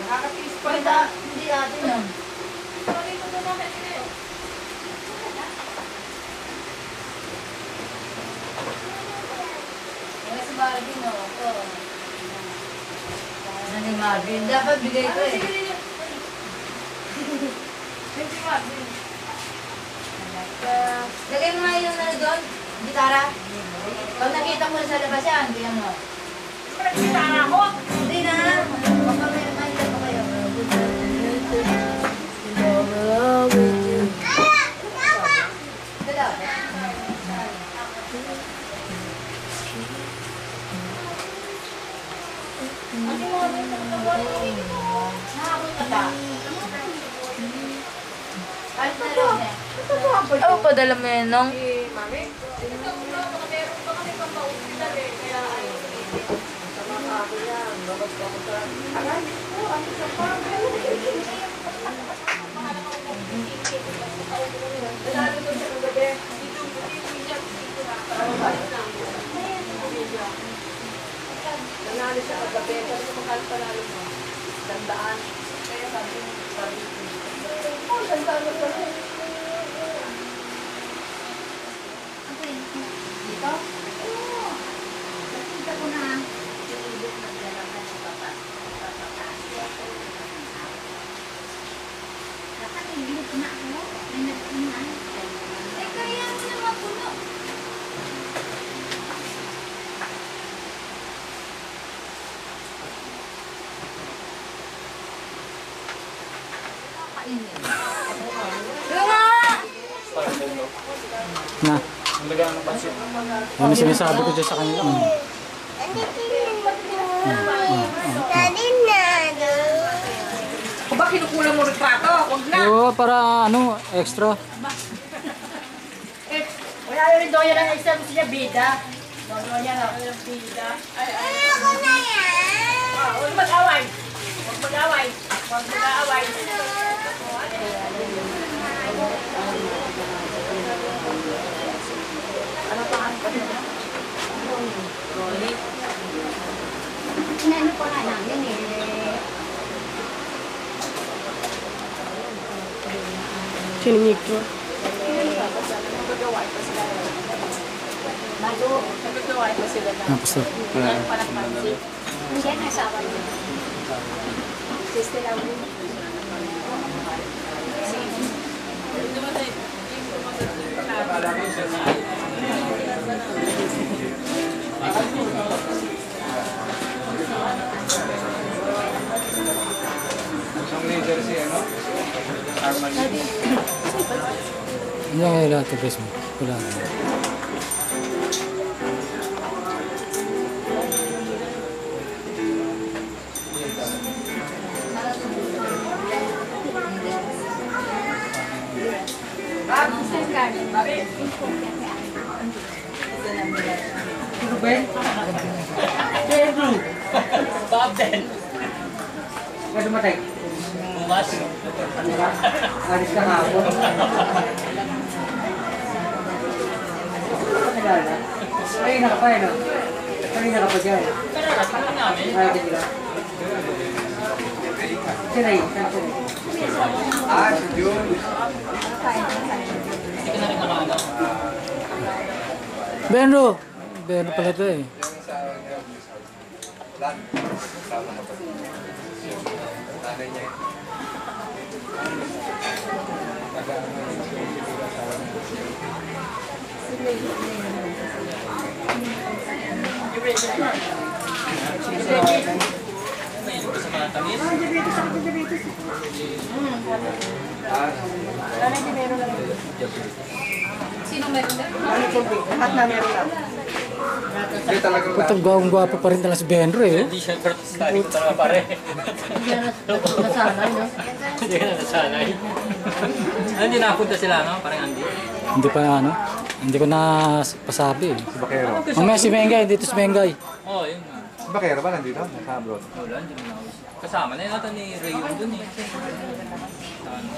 Nakakatiis pa rin. Hindi atin yun. Sorry ko na bakit kayo. Kaya si Marvin, o. Ito. Ano ni Marvin? Dapat bigay ko eh. Sige rin yun. Thank you, Marvin. Lagay mo nga yung ano doon, gitara. Pag nakita mo na sa labas yan, bilang mo. Nakikita ako. Hindi na. Baka may reminder pa kayo. Dala. Ano mo ano yung nagawin mo? Nakakot ka ta. Kahit na rin eh. Oo, padala mo yan, nong. Si Mami? Ito, baka meron pa kami pang pa-hospital eh. Kaya ayaw ko itin. Sama ka ako yan. Babas ko ako sa... Aray, oh, ano sa pa? Mahala ka ko kung itin. Lalo doon siya ng gabi. Dito, dito na. Balik na. Nanalo siya ng gabi. Sabi ko, mahal panalo mo. Dandaan. Kaya sabi ko, oh, dandaan mo pala. Dito? Oo. Nakita ko na. Sinibig naglalaman sa papa. Nakatibig na ako. May nagpunan. Eh, kaya mo na mapuno. Kainin. Nga! Na. Nalagaan ng pansit. Ano sinasabi ko dyan sa kanila? Kung ba kinukulang mo retrato? Huwag na! Oo, para ano, extra. Eh, wala rin doon yan ang exam siya, bida. Doon yan ako yung bida. Ay, ako na yan! Huwag mag-away! Huwag mag-away! Huwag mag-away! Ano pa ang kanina? Rolly. Inano pa nga namin eh. Siningig ko. Nagagawa pa sila. Bago. Nagagawa pa sila na. Tapos to. Yan pa ng pansit. Hindi yan asawa niya. Sister lang din. Isang leader si ano? Armani. Hindi nga kaya lahat ito, mo. Wala na. Bob din. Kaya dumatay. Bukas. Alis ka hapon. Nagala. Kanina ka pa eh, no? Kanina ka pa dyan. Pero natin namin. Ay, hindi ka. Sinay, saan sinay? Ah, si Jun. Hindi ka na rin nakaano. Benro! Benro pala ito eh. Nanay niya eh. May ilang sa mga tamis. Sino meron na? Lahat na meron lang. Hindi talagang Putang gwapong-gwapo pa rin talaga si Benro eh. Hindi siya study ko talaga pare. Hindi yan nasanay, no? Hindi ka na nasanay. Hindi napunta sila, no? Parang Andy. Hindi pa ano. Hindi ko na pasabi eh. Si Bakero. Mamaya si Mengay, dito si Mengay. Oo, yun nga. Si Bakero ba nandito? Nasa abroad? Wala, hindi naman ako. Kasama na yun natin ni Ray yun dun eh. Sa ano?